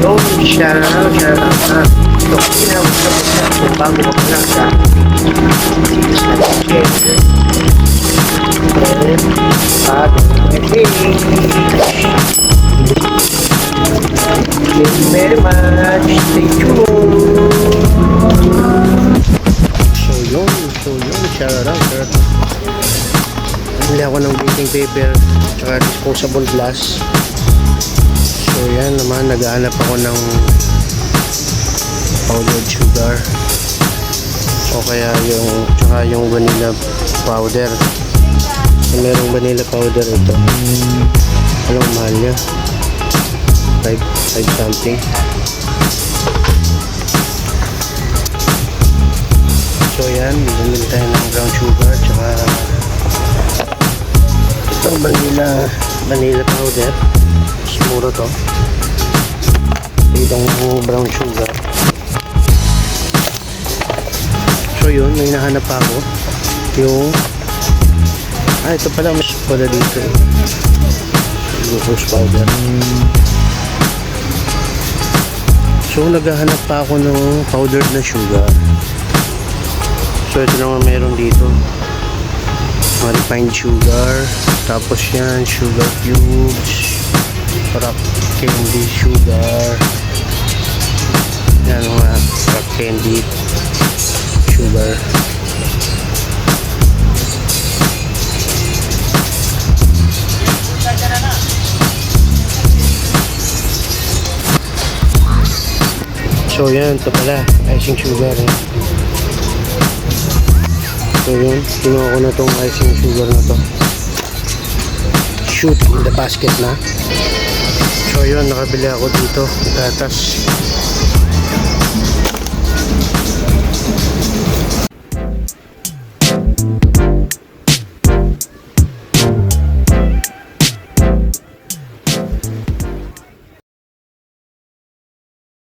Yo, shoutout. Ito, tinawag na po sa kung bago ka pa lang sa channel. Thank you very much. Stay tuned. So yun, shoutout. Bili ako ng baking paper tsaka disposable glass. So yan naman, naghahanap ako ng powdered sugar o kaya yung vanilla powder. So, merong vanilla powder ito. Anong mahal niya? 5 something. So yan, bumili tayo ng brown sugar tsaka itong vanilla powder. Mura to. Itong brown sugar. So yun, may nahanap ako yung ito pala, mas pala dito glucose powder. So naghahanap pa ako ng powdered na sugar. So ito naman meron dito refined sugar, tapos yan sugar cubes, rock candy sugar, yan mga rock candy sugar. So yan, ito pala icing sugar So yun, kinuha ko na tong icing sugar na to, shoot in the basket na. So yun, nakabili ako dito. Tapos